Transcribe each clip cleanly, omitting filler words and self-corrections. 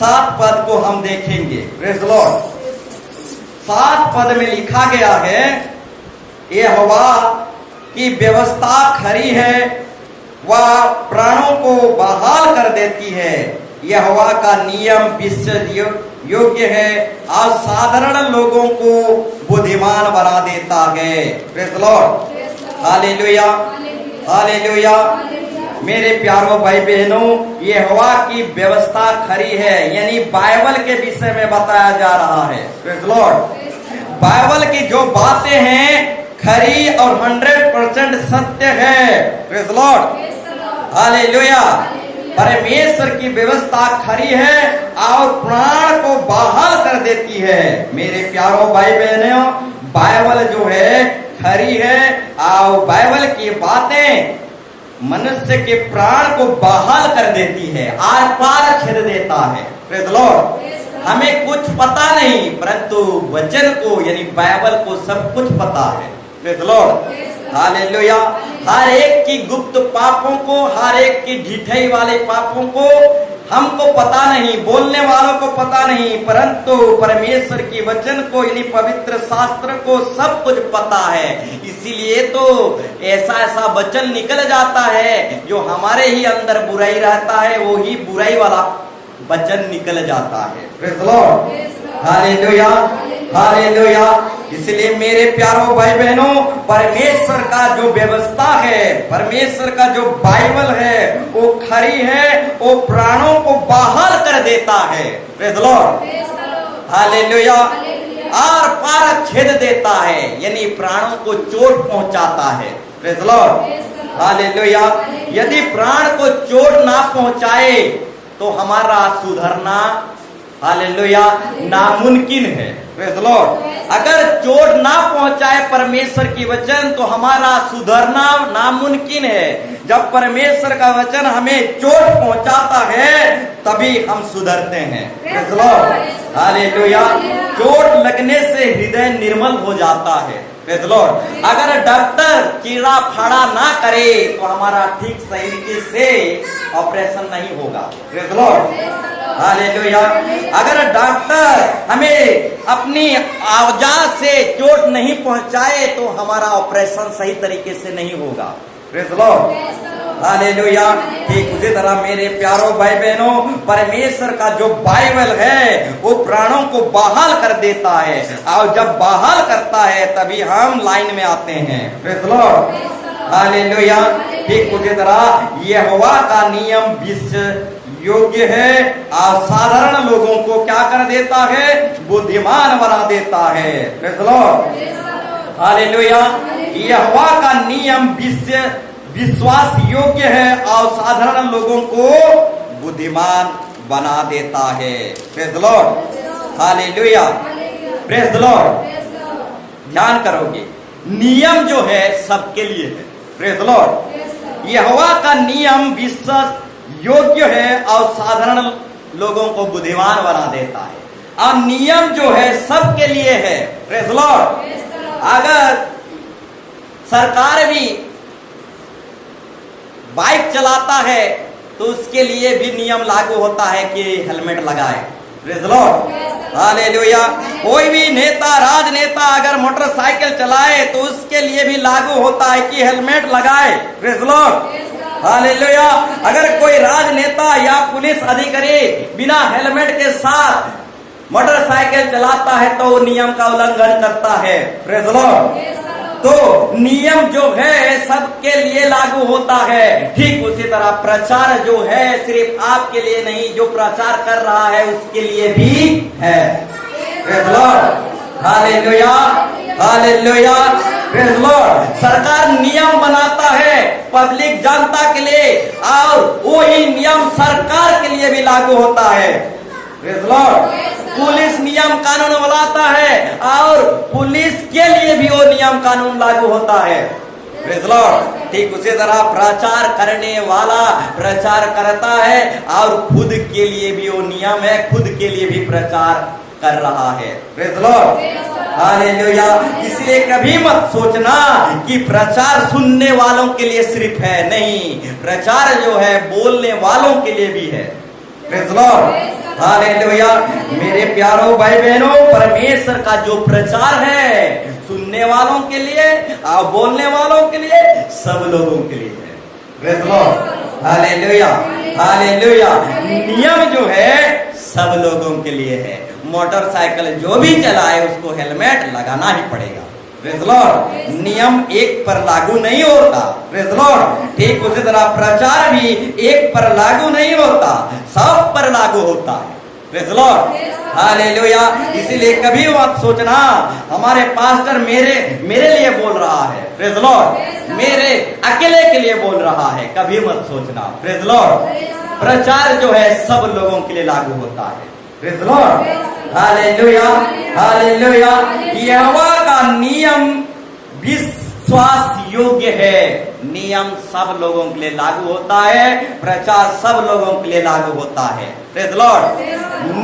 7 पद को हम देखेंगे। Praise the Lord. 7 पद में लिखा गया है, यहोवा की व्यवस्था खरी है, वह प्राणों को बहाल कर देती है। यहोवा का नियम विश्वास योग्य है और साधारण लोगों को बुद्धिमान बना देता है। Praise the Lord. Hallelujah, hallelujah. मेरे प्यारों भाई बहनों, यहोवा की व्यवस्था खरी है, यानी बाइबल के विषय में बताया जा रहा है। Praise the Lord. बाइबल की जो बातें हैं खरी और 100% सत्य है। Praise the Lord. हालेलुया। परमेश्वर की व्यवस्था खरी है और प्राण को बहाल कर देती है। मेरे प्यारों भाई बहनों, बाइबल जो है खरी है और बाइबल की बातें मनुष्य के प्राण को बहाल कर देती है, आर पार छेद देता है। Praise the Lord. हमें कुछ पता नहीं, परंतु वचन को यानी बाइबल को सब कुछ पता है। Praise the Lord. हालेलुया। हर एक की गुप्त पापों को, हर एक की ढिठाई वाले पापों को हमको पता नहीं, बोलने वालों को पता नहीं, परंतु परमेश्वर की वचन को यानी पवित्र शास्त्र को सब कुछ पता है। इसीलिए तो ऐसा ऐसा वचन निकल जाता है जो हमारे ही अंदर बुराई रहता है, वो ही बुराई वाला वचन निकल जाता है। Praise the Lord. Hallelujah, hallelujah. इसलिए मेरे प्यारों भाई बहनों, परमेश्वर का जो व्यवस्था है, परमेश्वर का जो बाइबल है वो खरी है, वो प्राणों को बहाल कर देता है। Praise the Lord. हालेलुया। आर पार छेद देता है, यानी प्राणों को चोट पहुंचाता है। Praise the Lord. हालेलुया। यदि प्राण को चोट ना पहुंचाए तो हमारा सुधरना, हालेलुया, नामुमकिन है। Praise the Lord. अगर चोट ना पहुंचाए परमेश्वर की वचन तो हमारा सुधरना नामुमकिन है। जब परमेश्वर का वचन हमें चोट पहुंचाता है तभी हम सुधरते हैं। Praise the Lord. हालेलुया। चोट लगने से हृदय निर्मल हो जाता है। Praise the Lord. अगर डॉक्टर चीरा फाड़ा ना करे तो हमारा ठीक सही तरीके से ऑपरेशन नहीं होगा। Praise the Lord. हालेलुया। अगर डॉक्टर हमें अपनी औजार से चोट नहीं पहुंचाए तो हमारा ऑपरेशन सही तरीके से नहीं होगा। Praise the Lord. हालेलुया। ठीक उसी तरह मेरे प्यारों भाई बहनों, परमेश्वर का जो बाइबल है वो प्राणों को बहाल कर देता है, और जब बहाल करता है तभी हम लाइन में आते हैं। Praise the Lord. हालेलुया। ठीक उसी तरह यहोवा का नियम विश्वास योग्य है और साधारण लोगों को क्या कर देता है, बुद्धिमान बना देता है। Praise the Lord. हालेलुया। यहोवा का नियम विश्वास योग्य है और साधारण लोगों को बुद्धिमान बना देता है। Praise the Lord. Hallelujah. Praise the Lord. ध्यान करोगे, नियम जो है सबके लिए है। Praise the Lord. यहोवा का नियम विश्वास योग्य है और साधारण लोगों को बुद्धिमान बना देता है। और नियम जो है सबके लिए है। Praise the Lord. अगर सरकार भी बाइक चलाता है तो उसके लिए भी नियम लागू होता है कि हेलमेट लगाए। Praise the Lord. हालेलुया। कोई भी नेता, राजनेता अगर मोटरसाइकिल चलाए तो उसके लिए भी लागू होता है कि हेलमेट लगाए। Praise the Lord. हालेलुया। अगर कोई राजनेता या पुलिस अधिकारी बिना हेलमेट के साथ मोटरसाइकिल चलाता है तो वो नियम का उल्लंघन करता है। Praise the Lord. तो नियम जो है सबके लिए लागू होता है। ठीक उसी तरह प्रचार जो है सिर्फ आपके लिए नहीं, जो प्रचार कर रहा है उसके लिए भी है। Praise the Lord. Hallelujah, hallelujah. Praise the Lord. सरकार नियम बनाता है पब्लिक जनता के लिए और वही नियम सरकार के लिए भी लागू होता है। Praise the Lord. पुलिस नियम कानून बनाता है और पुलिस के लिए भी वो नियम कानून लागू होता है। Praise the Lord. ठीक उसी तरह प्रचार करने वाला प्रचार करता है और खुद के लिए भी वो नियम है, खुद के लिए भी प्रचार कर रहा है। Praise the Lord. हालेलुया। इसलिए कभी मत सोचना कि प्रचार सुनने वालों के लिए सिर्फ है, नहीं, प्रचार जो है बोलने वालों के लिए भी है। Praise the Lord. हालेलुया। मेरे प्यारों भाई बहनों, परमेश्वर का जो प्रचार है सुनने वालों के लिए और बोलने वालों के लिए, सब लोगों के लिए है। Praise the Lord. Hallelujah, hallelujah. नियम जो है सब लोगों के लिए है। मोटरसाइकिल जो भी चलाए उसको हेलमेट लगाना ही पड़ेगा। Praise the Lord. नियम एक पर लागू नहीं होता। Praise the Lord. ठीक उसी तरह प्रचार भी एक पर लागू नहीं होता, सब पर लागू होता है। Praise the Lord. हालेलुया। इसीलिए कभी मत सोचना हमारे पास्टर मेरे लिए बोल रहा है। Praise the Lord. मेरे अकेले के लिए बोल रहा है, कभी मत सोचना। Praise the Lord. प्रचार जो है सब लोगों के लिए लागू होता है। Praise the Lord. Hallelujah, hallelujah. यहोवा का नियम विश्वास योग्य है। नियम सब लोगों के लिए लागू होता है, प्रचार सब लोगों के लिए लागू होता है। Praise the Lord.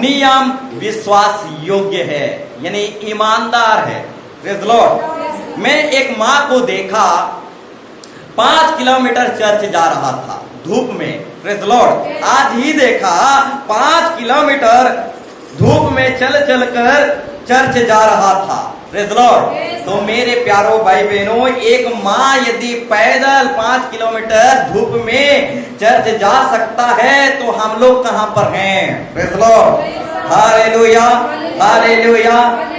नियम विश्वास योग्य है, यानी ईमानदार है। Praise the Lord. मैं एक माँ को देखा, 5 किलोमीटर चर्च जा रहा था धूप में। Praise the Lord. आज ही देखा 5 किलोमीटर धूप में चल चल कर चर्च जा रहा था। Praise the Lord. तो मेरे प्यारों भाई बहनों, एक माँ यदि पैदल 5 किलोमीटर धूप में चर्च जा सकता है तो हम लोग कहां पर हैं? Praise the Lord. Hallelujah, hallelujah,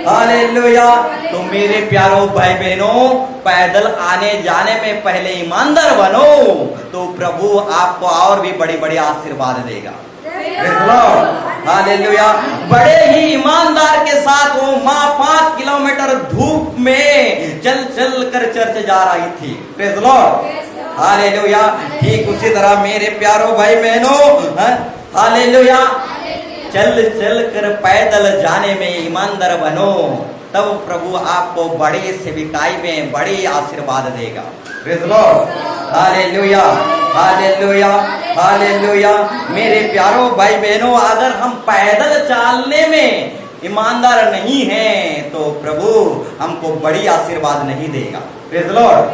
hallelujah. तो मेरे प्यारों भाई बहनों, पैदल आने जाने में पहले ईमानदार बनो तो प्रभु आपको और भी बड़ी बड़ी आशीर्वाद देगा। Praise the Lord. हालेलुया। बड़े ही ईमानदार के साथ वो माँ 5 किलोमीटर धूप में चल चल कर चर्च जा रही थी। Praise the Lord. हालेलुया। ठीक उसी तरह मेरे प्यारों भाई बहनों, हालेलुया, चल चल कर पैदल जाने में ईमानदार बनो, तब प्रभु आपको बड़ी सेविकाई में बड़ी आशीर्वाद देगा। Praise the Lord. Hallelujah, hallelujah, hallelujah. मेरे प्यारों भाई बहनों, अगर हम पैदल चलने में ईमानदार नहीं हैं तो प्रभु हमको बड़ी आशीर्वाद नहीं देगा। Praise the Lord.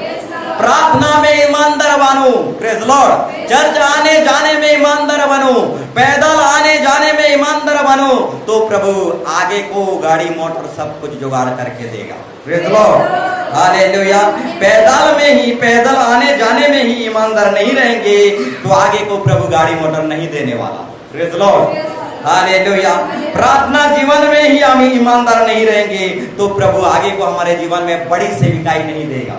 प्रार्थना में ईमानदार बनो। Praise the Lord. चर्च आने जाने में ईमानदार बनो, पैदल आने जाने में ईमानदार बनो तो प्रभु आगे को गाड़ी मोटर सब कुछ जुगाड़ करके देगा। Praise the Lord. हालेलुया। पैदल आने जाने में ही ईमानदार नहीं रहेंगे तो आगे को प्रभु गाड़ी मोटर नहीं देने वाला। Praise the Lord. हालेलुया। प्रार्थना जीवन में ही हम ईमानदार नहीं रहेंगे तो प्रभु आगे को हमारे जीवन में बड़ी सेविकाई नहीं देगा।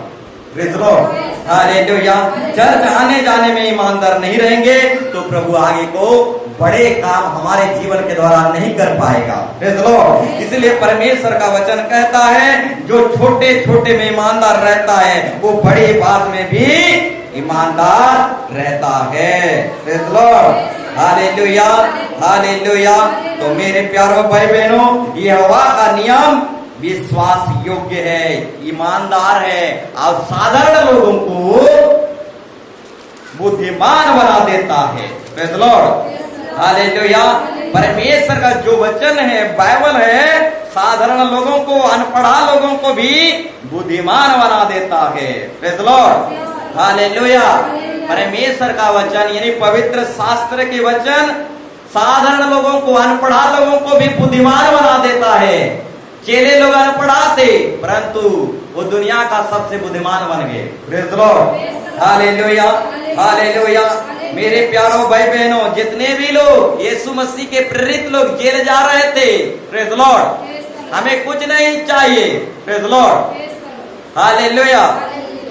Praise the Lord. Hallelujah. Church आने जाने में ईमानदार नहीं रहेंगे तो प्रभु आगे को बड़े काम हमारे जीवन के द्वारा नहीं कर पाएगा। Praise the Lord. इसलिए परमेश्वर का वचन कहता है जो छोटे छोटे में ईमानदार रहता है वो बड़ी बात में भी ईमानदार रहता है। Praise the Lord. Hallelujah, hallelujah. तो मेरे प्यारों भाई बहनों, यहोवा का नियम विश्वास योग्य है, ईमानदार है और साधारण लोगों को बुद्धिमान बना देता है। Praise the Lord. हालेलुया। परमेश्वर का जो वचन है, बाइबल है, साधारण लोगों को, अनपढ़ा लोगों को भी बुद्धिमान बना देता है। Praise the Lord. हालेलुया। परमेश्वर का वचन यानी पवित्र शास्त्र के वचन साधारण लोगों को, अनपढ़ा लोगों को भी बुद्धिमान बना देता है। चेले लोग अनपढ़ा थे परंतु वो दुनिया का सबसे बुद्धिमान बन गए। Praise the Lord. Hallelujah, hallelujah. मेरे प्यारों भाई बहनों, जितने भी लोग यीशु मसीह के प्रेरित लोग जेल जा रहे थे, प्रेज़ द लॉर्ड, हमें कुछ नहीं चाहिए। Praise the Lord. हालेलुया।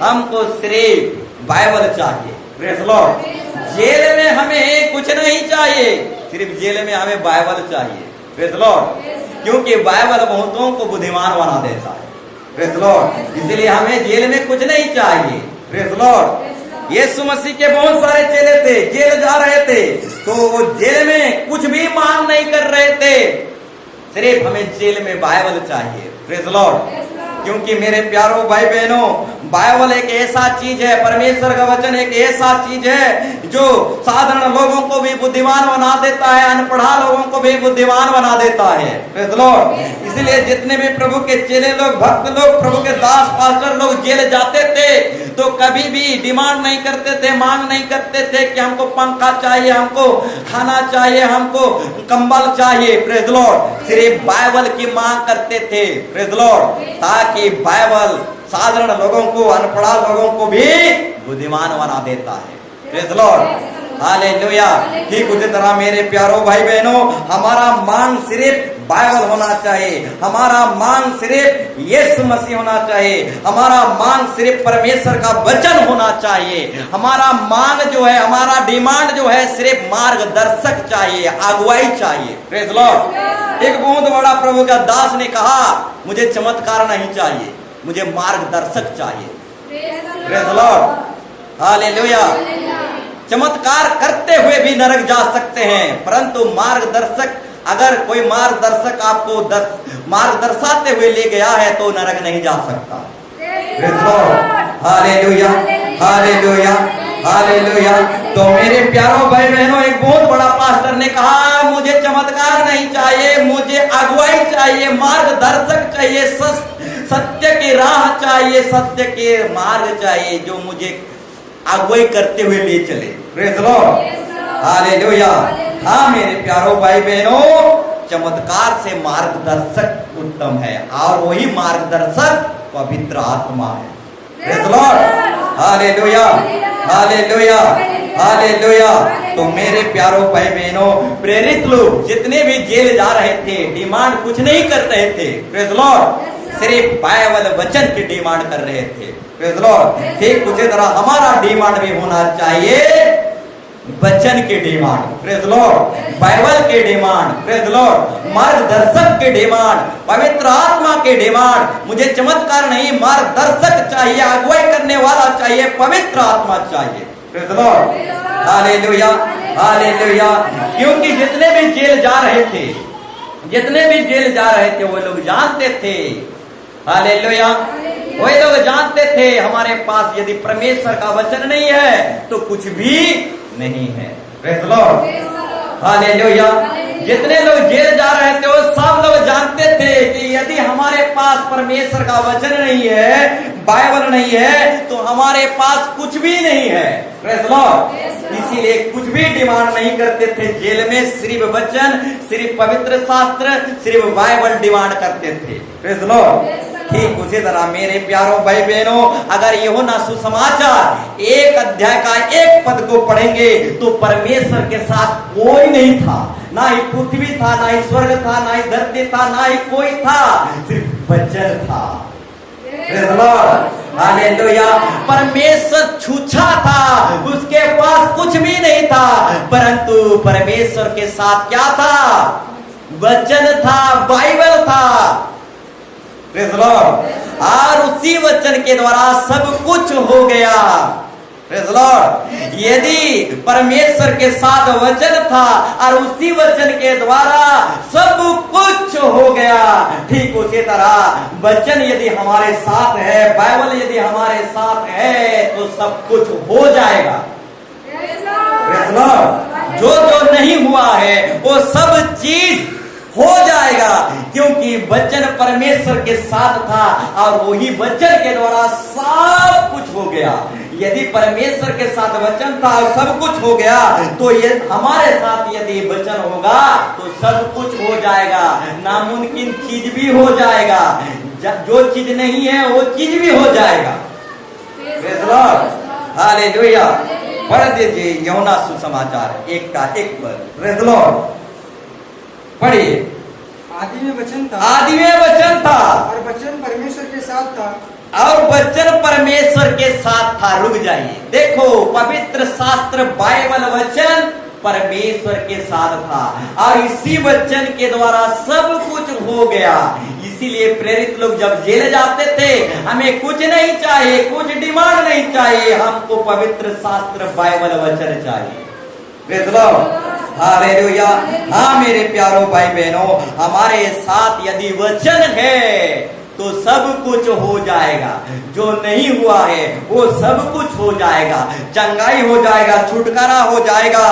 हमको सिर्फ बाइबल चाहिए। Praise the Lord. जेल में हमें कुछ नहीं चाहिए, सिर्फ जेल में हमें बाइबल चाहिए। Praise the Lord. क्योंकि बाइबल बहुतों को बुद्धिमान बना देता है। Praise the Lord. इसलिए हमें जेल में कुछ नहीं चाहिए। Praise the Lord. यीशु मसीह के बहुत सारे चेले थे, जेल जा रहे थे तो वो जेल में कुछ भी मांग नहीं कर रहे थे, सिर्फ हमें जेल में बाइबल चाहिए। Praise the Lord. क्योंकि मेरे प्यारों भाई बहनों, बाइबल एक ऐसा चीज है, परमेश्वर का वचन एक ऐसा चीज है जो साधारण लोगों को भी बुद्धिमान बना देता है, अनपढ़ा लोगों को भी बुद्धिमान बना देता है। Praise the Lord. इसलिए जितने भी प्रभु के चेले लोग, भक्त लोग, प्रभु के दास पास्टर लोग जेल जाते थे तो कभी भी डिमांड नहीं करते थे, मांग नहीं करते थे कि हमको पंखा चाहिए, हमको खाना चाहिए, हमको कंबल चाहिए। Praise the Lord. सिर्फ बाइबल की मांग करते थे। Praise the Lord. ताकि बाइबल साधारण लोगों को, अनपढ़ा लोगों को भी बुद्धिमान बना देता है। Praise the Lord. हालेलुया। ठीक उसी तरह मेरे प्यारों भाई बहनों, हमारा मांग सिर्फ बाइबल होना चाहिए, हमारा मांग सिर्फ यीशु मसीह होना चाहिए, हमारा मांग सिर्फ परमेश्वर का वचन होना चाहिए। हमारा मांग जो है, हमारा डिमांड जो है, सिर्फ मार्गदर्शक चाहिए, अगुवाई चाहिए। Praise the Lord. एक बहुत बड़ा प्रभु का दास ने कहा, मुझे चमत्कार नहीं चाहिए, मुझे मार्गदर्शक चाहिए। Praise the Lord. हालेलुया। चमत्कार करते हुए भी नरक जा सकते हैं, परंतु मार्गदर्शक, अगर कोई मार्गदर्शक आपको मार्ग दर्शाते हुए ले गया है तो नरक नहीं जा सकता। Hallelujah, hallelujah, hallelujah. तो मेरे प्यारों भाई बहनों, एक बहुत बड़ा पास्टर ने कहा, मुझे चमत्कार नहीं चाहिए, मुझे अगुवाई चाहिए, मार्गदर्शक चाहिए, सत्य की राह चाहिए, सत्य के मार्ग चाहिए, जो मुझे अगुवाई करते हुए ले चले। Praise the Lord. हालेलुया। हाँ मेरे प्यारों भाई बहनों, चमत्कार से मार्गदर्शक उत्तम है और वही मार्गदर्शक पवित्र आत्मा है। Praise the Lord. Hallelujah, hallelujah, hallelujah. तो मेरे प्यारों भाई बहनों, प्रेरित लोग जितने भी जेल जा रहे थे, डिमांड कुछ नहीं कर रहे थे। Praise the Lord. सिर्फ बाइबल वचन की डिमांड कर रहे थे। Praise the Lord. ठीक उसी तरह हमारा डिमांड भी होना चाहिए वचन के demand. Praise the Lord. Bible के डिमांड। Praise the Lord. मार्गदर्शक के डिमांड, पवित्र आत्मा के डिमांड। मुझे चमत्कार नहीं, मार्गदर्शक चाहिए, अगुवाई करने वाला चाहिए, पवित्र आत्मा चाहिए। Praise the Lord. Hallelujah, hallelujah. क्योंकि जितने भी जेल जा रहे थे, जितने भी जेल जा रहे थे, वो लोग जानते थे, हालेलुया, वही लोग जानते थे हमारे पास यदि परमेश्वर का वचन नहीं है तो कुछ भी नहीं है। Praise the Lord. हालेलुया। जितने लोग जेल जा रहे थे वो सब लोग जानते थे कि यदि हमारे पास परमेश्वर का वचन नहीं है, बाइबल नहीं है, तो हमारे पास कुछ भी नहीं है। Praise the Lord. इसीलिए कुछ भी डिमांड नहीं करते थे जेल में, सिर्फ वचन, सिर्फ पवित्र शास्त्र, सिर्फ बाइबल डिमांड करते थे। Praise the Lord. ठीक उसी तरह मेरे प्यारों भाई बहनों, अगर यूहन्ना सुसमाचार 1 अध्याय का 1 पद को पढ़ेंगे तो परमेश्वर के साथ कोई नहीं था, ना ही पृथ्वी था, ना ही स्वर्ग था, ना ही धरती था, ना ही कोई था, सिर्फ वचन था। Praise the Lord. हालेलुया। परमेश्वर छूछा था, उसके पास कुछ भी नहीं था, परंतु परमेश्वर के साथ क्या था? वचन था, बाइबल था। Praise the Lord. और उसी वचन के द्वारा सब कुछ हो गया। Praise the Lord. यदि परमेश्वर के साथ वचन था और उसी वचन के द्वारा सब कुछ हो गया, ठीक उसी तरह वचन यदि हमारे साथ है, बाइबल यदि हमारे साथ है, तो सब कुछ हो जाएगा। Praise the Lord. जो जो नहीं हुआ है वो सब चीज हो जाएगा, क्योंकि वचन परमेश्वर के साथ था और वही वचन के द्वारा सब कुछ हो गया। यदि परमेश्वर के साथ वचन था और सब कुछ हो गया, तो ये हमारे साथ यदि वचन होगा तो सब कुछ हो जाएगा, नामुमकिन चीज भी हो जाएगा, जो चीज नहीं है वो चीज भी हो जाएगा। Praise the Lord. हालेलुया। पढ़ दीजिए यूहन्ना सुसमाचार 1 का 1 पद। Praise the Lord. पढ़िए। आदि में वचन था, आदि में वचन था और वचन परमेश्वर के साथ था, और वचन परमेश्वर के साथ था। रुक जाइए, देखो, पवित्र शास्त्र बाइबल वचन परमेश्वर के साथ था और इसी वचन के द्वारा सब कुछ हो गया। इसीलिए प्रेरित लोग जब जेल जाते थे, हमें कुछ नहीं चाहिए, कुछ डिमांड नहीं चाहिए, हमको पवित्र शास्त्र बाइबल वचन चाहिए। Praise the Lord. हालेलुया। हाँ मेरे प्यारों भाई बहनों, हमारे साथ यदि वचन है तो सब कुछ हो जाएगा। जो नहीं हुआ है वो सब कुछ हो जाएगा। चंगाई हो जाएगा, छुटकारा हो जाएगा,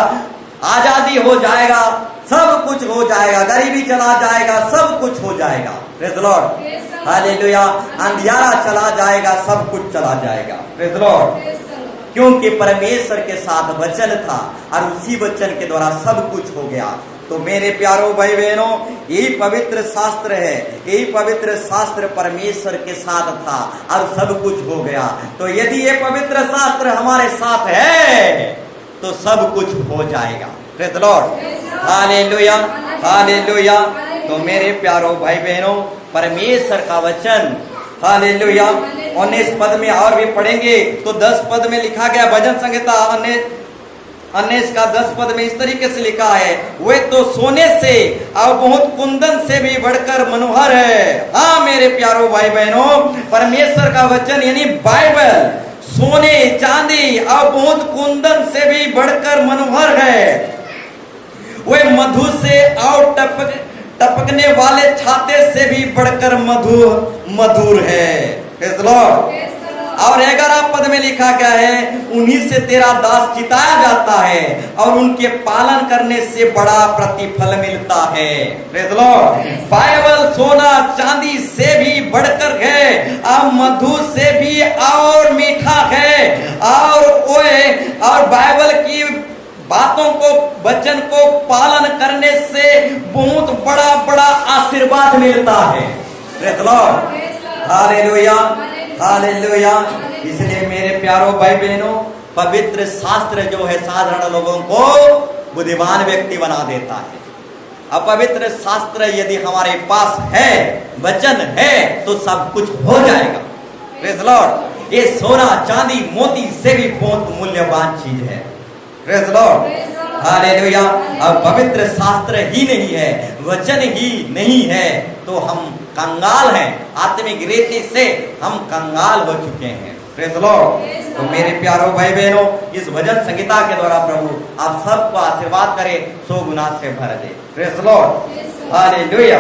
आजादी हो जाएगा, सब कुछ हो जाएगा, गरीबी चला जाएगा, सब कुछ हो जाएगा। Praise the Lord, hallelujah. अंधियारा चला जाएगा, सब कुछ चला जाएगा। Praise the Lord. क्योंकि परमेश्वर के साथ वचन था और उसी वचन के द्वारा सब कुछ हो गया। तो मेरे प्यारो भाई बहनों, यही पवित्र शास्त्र है, यही पवित्र शास्त्र परमेश्वर के साथ था और सब कुछ हो गया। तो यदि ये पवित्र शास्त्र हमारे साथ है तो सब कुछ हो जाएगा। Praise the Lord, hallelujah, hallelujah. तो मेरे प्यारो भाई बहनों, परमेश्वर का वचन, हालेलुया। 19 पद में और भी पढ़ेंगे तो 10 पद में लिखा गया, भजन संहिता 19 का 10 पद में इस तरीके से लिखा है, वे तो सोने से और बहुत कुंदन से भी बढ़कर मनोहर है। हाँ मेरे प्यारो भाई बहनों, परमेश्वर का वचन यानी बाइबल सोने चांदी और बहुत कुंदन से भी बढ़कर मनोहर है। वे मधु से और टपकने वाले छाते से भी बढ़कर मधुर है। Praise the Lord. और 11 पद में लिखा गया है, उन्हीं से तेरा दास चिताया जाता है और उनके पालन करने से बड़ा प्रतिफल मिलता है। Praise the Lord. बाइबल सोना चांदी से भी बढ़कर है और मधु से भी और मीठा है। और बाइबल की बातों को, वचन को पालन करने से बहुत बड़ा बड़ा आशीर्वाद मिलता है। Praise the Lord, hallelujah, hallelujah. इसलिए मेरे प्यारो भाई बहनों, पवित्र शास्त्र जो है साधारण लोगों को बुद्धिमान व्यक्ति बना देता है। अपवित्र शास्त्र यदि हमारे पास है, वचन है, तो सब कुछ हो जाएगा। Praise the Lord. ये सोना चांदी मोती से भी बहुत मूल्यवान चीज है। Praise the Lord, hallelujah. अब पवित्र शास्त्र ही नहीं है, वचन ही नहीं है, तो हम कंगाल हैं। आत्मिक रीति से हम कंगाल हो चुके हैं। Praise the Lord. तो मेरे प्यारो भाई बहनों, इस भजन संगीता के द्वारा प्रभु आप सबको आशीर्वाद करे, 100 गुना से भर दे। Praise the Lord, hallelujah.